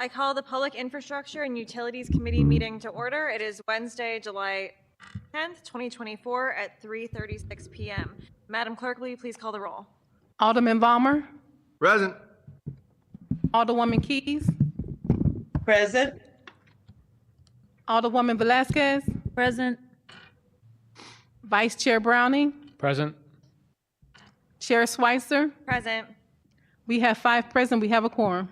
I call the Public Infrastructure and Utilities Committee meeting to order. It is Wednesday, July 10th, 2024 at 3:36 p.m. Madam Clerk, will you please call the roll? Alderman Balmer, Present. Alderwoman Keys, Present. Alderwoman Velasquez, Present. Vice Chair Browning, Present. Chair Schweitzer. Present. We have 5 present. We have a quorum.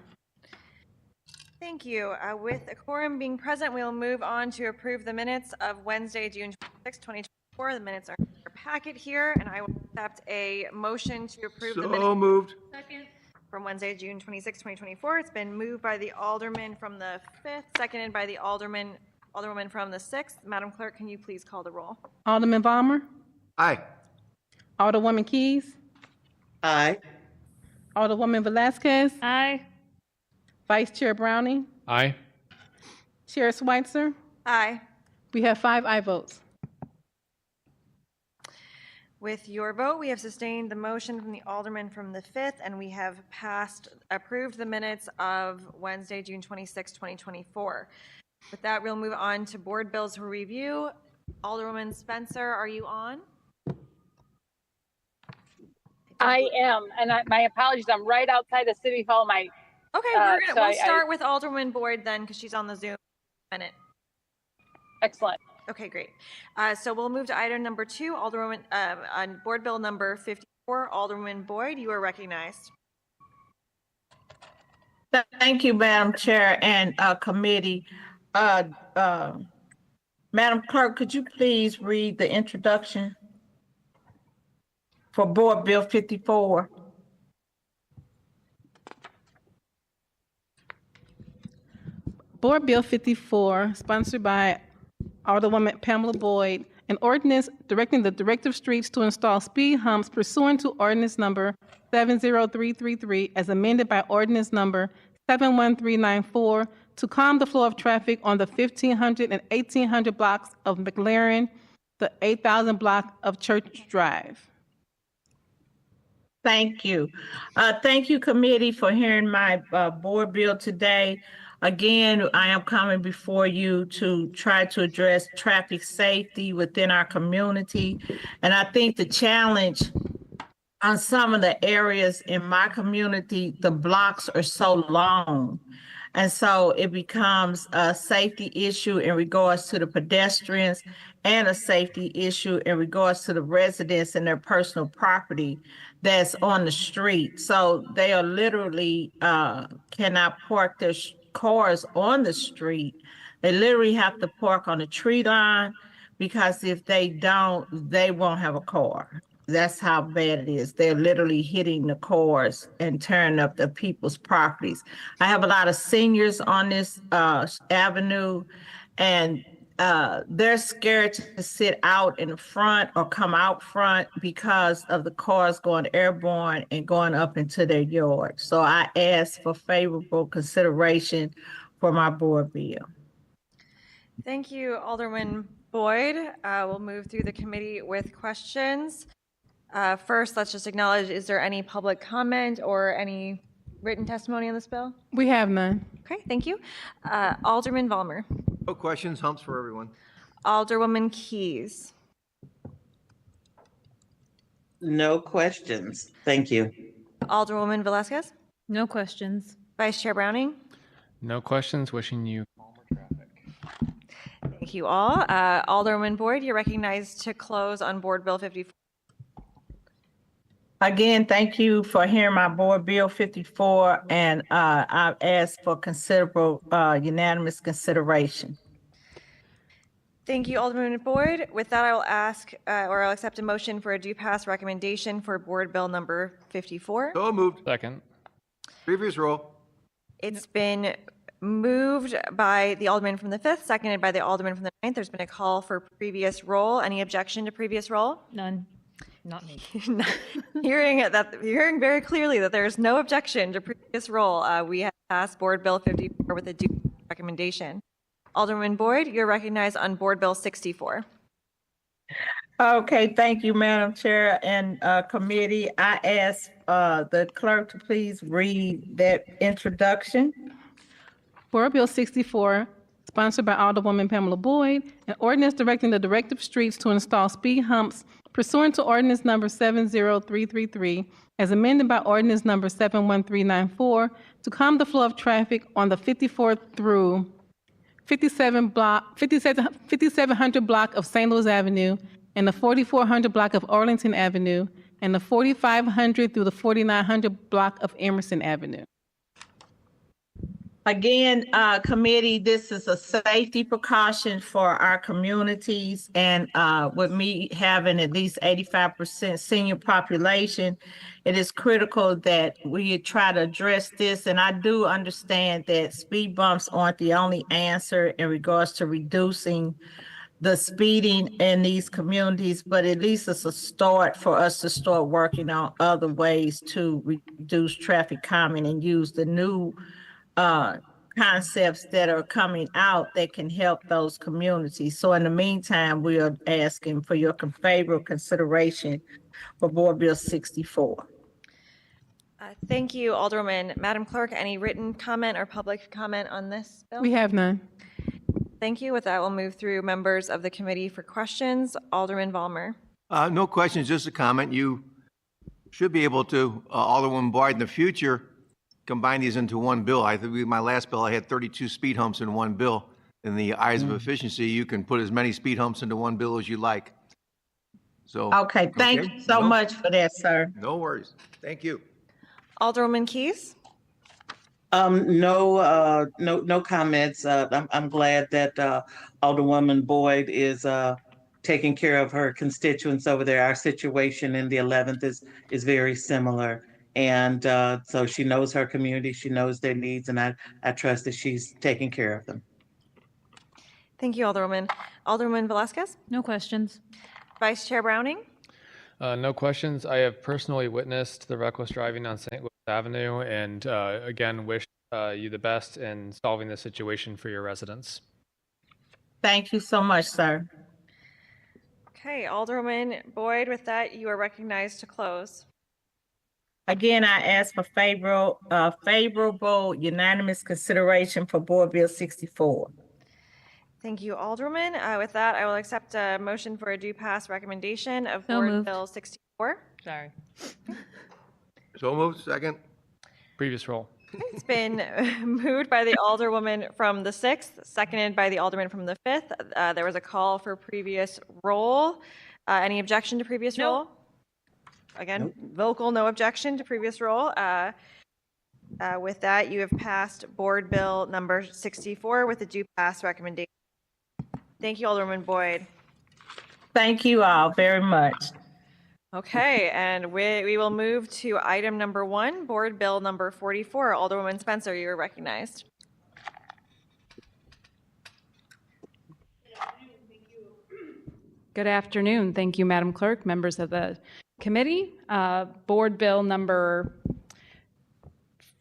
Thank you. With a quorum being present, we will move on to approve the minutes of Wednesday, June 26, 2024. The minutes are in your packet here, and I will accept a motion to approve the minutes So moved. Second. from Wednesday, June 26, 2024. It's been moved by the Alderman from the 5th, seconded by the Alderwoman from the 6th. Madam Clerk, can you please call the roll? Alderman Balmer, Aye. Alderwoman Keys, Aye. Alderwoman Velasquez, Aye. Vice Chair Browning, Aye. Chair Schweitzer. Aye. We have 5 aye votes. With your vote, we have sustained the motion from the Alderman from the 5th, and we have approved the minutes of Wednesday, June 26, 2024. With that, we'll move on to board bills for review. Alderwoman Spencer, are you on? I am, and my apologies. I'm right outside of City Hall. Okay, we'll start with Alderwoman Boyd then, because she's on the Zoom minute. Excellent. Okay, great. So we'll move to item number 2, Alderwoman, on board bill number 54. Alderwoman Boyd, you are recognized. Thank you, Madam Chair and committee. Madam Clerk, could you please read the introduction for Board Bill 54? Board Bill 54, sponsored by Alderwoman Pamela Boyd, an ordinance directing the Director of Streets to install speed humps pursuant to ordinance number 70333 as amended by ordinance number 71394 to calm the flow of traffic on the 1500 and 1800 blocks of McLaren, the 8000 block of Church Drive. Thank you. Thank you, committee, for hearing my board bill today. Again, I am coming before you to try to address traffic safety within our community. And I think the challenge on some of the areas in my community, the blocks are so long. And so it becomes a safety issue in regards to the pedestrians and a safety issue in regards to the residents and their personal property that's on the street. So they are literally cannot park their cars on the street. They literally have to park on the tree line because if they don't, they won't have a car. That's how bad it is. They're literally hitting the cars and tearing up the people's properties. I have a lot of seniors on this avenue, and they're scared to sit out in the front or come out front because of the cars going airborne and going up into their yard. So I ask for favorable consideration for my board bill. Thank you, Alderman Boyd. We'll move through the committee with questions. First, let's just acknowledge, is there any public comment or any written testimony on this bill? We have none. Okay, thank you. Alderman Vollmer. No questions, humps for everyone. Alderwoman Keys. No questions. Thank you. Alderwoman Velasquez. No questions. Vice Chair Browning. No questions. Wishing you calmer traffic. Thank you all. Alderwoman Boyd, you're recognized to close on Board Bill 54. Again, thank you for hearing my board bill 54, and I've asked for considerable unanimous consideration. Thank you, Alderman Boyd. With that, I will ask, or I'll accept a motion for a due pass recommendation for Board Bill number 54. So moved. Second. Previous roll. It's been moved by the Alderman from the 5th, seconded by the Alderman from the 9th. There's been a call for previous roll. Any objection to previous roll? None. Not me. Hearing very clearly that there is no objection to previous roll, we have passed Board Bill 54 with a due recommendation. Alderman Boyd, you're recognized on Board Bill 64. Okay, thank you, Madam Chair and committee. I ask the clerk to please read that introduction. Board Bill 64, sponsored by Alderwoman Pamela Boyd, an ordinance directing the Director of Streets to install speed humps pursuant to ordinance number 70333, as amended by ordinance number 71394, to calm the flow of traffic on the 54 through 5700 block of St. Louis Avenue and the 4400 block of Arlington Avenue and the 4500 through the 4900 block of Emerson Avenue. Again, committee, this is a safety precaution for our communities, and with me having at least 85% senior population, it is critical that we try to address this. And I do understand that speed bumps aren't the only answer in regards to reducing the speeding in these communities, but at least it's a start for us to start working on other ways to reduce traffic calming and use the new concepts that are coming out that can help those communities. So in the meantime, we are asking for your favorable consideration for Board Bill 64. Thank you, Alderwoman. Madam Clerk, any written comment or public comment on this bill? We have none. Thank you. With that, we'll move through members of the committee for questions. Alderman Vollmer. No questions, just a comment. You should be able to, Alderwoman Boyd, in the future, combine these into one bill. I think my last bill, I had 32 speed humps in one bill. In the eyes of efficiency, you can put as many speed humps into one bill as you like. So. Okay, thank you so much for that, sir. No worries. Thank you. Alderwoman Keys. No comments. I'm glad that Alderwoman Boyd is taking care of her constituents over there. Our situation in the 11th is very similar. And so she knows her community, she knows their needs, and I trust that she's taking care of them. Thank you, Alderwoman. Alderman Velasquez. No questions. Vice Chair Browning. No questions. I have personally witnessed the reckless driving on St. Louis Avenue and again, wish you the best in solving the situation for your residents. Thank you so much, sir. Okay, Alderwoman Boyd, with that, you are recognized to close. Again, I ask for favorable unanimous consideration for Board Bill 64. Thank you, Alderwoman. With that, I will accept a motion for a due pass recommendation of So Board moved. Bill 64. Sorry. So moved, second. Previous roll. It's been moved by the Alderwoman from the 6th, seconded by the Alderman from the 5th. There was a call for previous roll. Any objection to previous roll? Again, vocal, no objection to previous roll. With that, you have passed Board Bill number 64 with a due pass recommendation. Thank you, Alderwoman Boyd. Thank you all very much. Okay, and we will move to item number 1, Board Bill number 44. Alderwoman Spencer, you are recognized. Good afternoon. Thank you, Madam Clerk, members of the committee. Board Bill number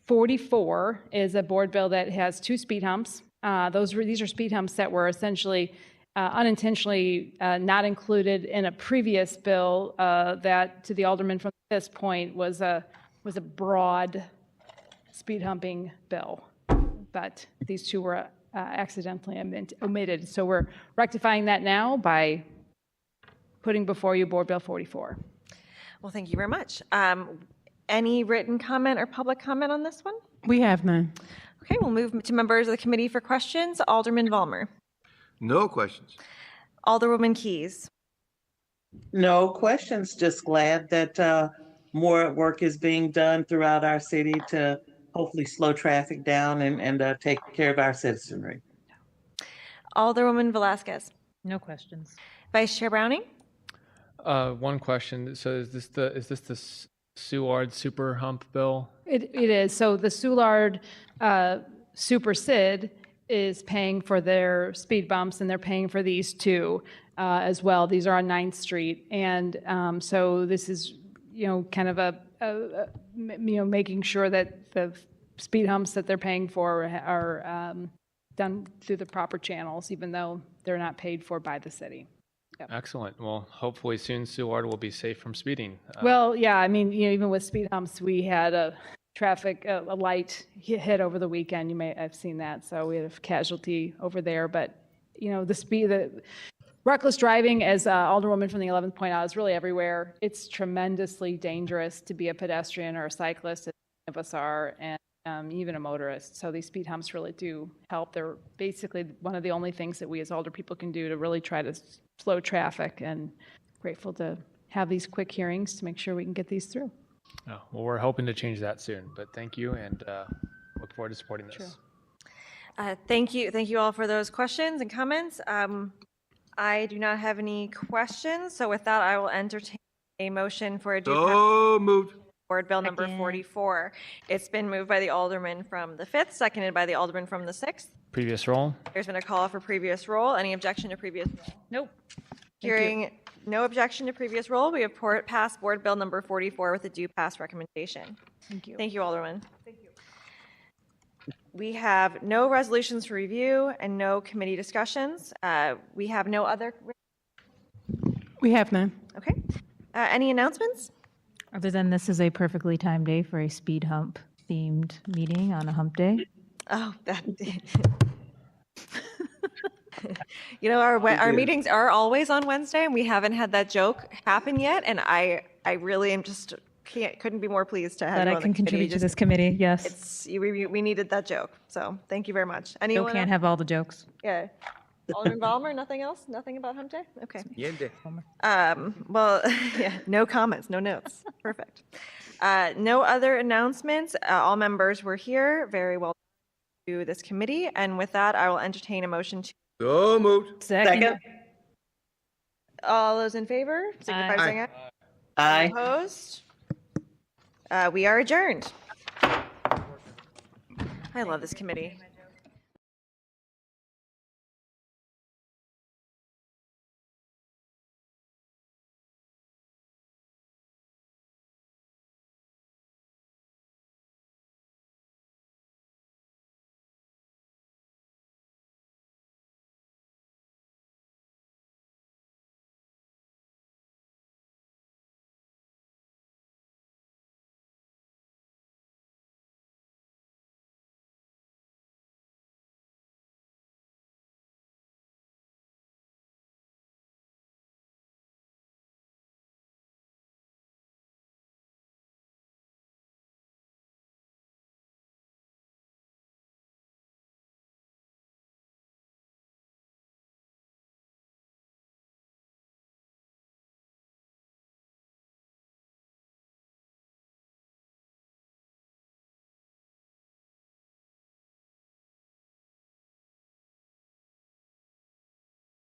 44 is a board bill that has 2 speed humps. These are speed humps that were essentially unintentionally not included in a previous bill that, to the alderman from this point, was a broad speed humping bill, but these 2 were accidentally omitted. So we're rectifying that now by putting before you Board Bill 44. Well, thank you very much. Any written comment or public comment on this one? We have none. Okay, we'll move to members of the committee for questions. Alderman Vollmer. No questions. Alderwoman Keys. No questions, just glad that more work is being done throughout our city to hopefully slow traffic down and take care of our citizenry. Alderwoman Velasquez. No questions. Vice Chair Browning. One question. So is this the Soulard Super Hump bill? It is. So the Soulard Super SID is paying for their speed bumps, and they're paying for these 2 as well. These are on 9th Street. And so this is, kind of making sure that the speed humps that they're paying for are done through the proper channels, even though they're not paid for by the city. Excellent. Well, hopefully soon Soulard will be safe from speeding. Well, yeah, I mean, even with speed humps, we had a traffic, a light hit over the weekend. You may have seen that. So we had a casualty over there. But, you know, the reckless driving, as Alderwoman from the 11th pointed out, is really everywhere. It's tremendously dangerous to be a pedestrian or a cyclist, as many of us are, and even a motorist. So these speed humps really do help. They're basically one of the only things that we as older people can do to really try to slow traffic, and grateful to have these quick hearings to make sure we can get these through. Oh, well, we're hoping to change that soon, but thank you and look forward to supporting this. Sure. Thank you all for those questions and comments. I do not have any questions, so with that, I will entertain a motion for a due So moved. Board Bill number Second. 44. It's been moved by the Alderman from the 5th, seconded by the Alderman from the 6th. Previous roll? There's been a call for previous roll. Any objection to previous roll? Nope. Hearing no objection to previous roll, we have passed Board Bill number 44 with a due pass recommendation. Thank you. Thank you, Alderman. Thank you. We have no resolutions to review and no committee discussions. We have no other, We have none. okay. Any announcements? Other than this is a perfectly timed day for a speed hump themed meeting on a hump day. Oh, that. You know, our meetings are always on Wednesday, and we haven't had that joke happen yet. And I really am just couldn't be more pleased to have That you I on can the committee. contribute to this committee, yes. We needed that joke, so thank you very much. Joe Anyone? can't have all the jokes. Yeah. Alderman Ballmer, nothing else? Nothing about Hump Day? Okay. Yende. Well, yeah, no comments, no notes. Perfect. No other announcements. All members were here. Very well to this committee. And with that, I will entertain a motion to. So moved. Second. All those in favor, signify by saying aye. Aye. Opposed? We are adjourned. I love this committee.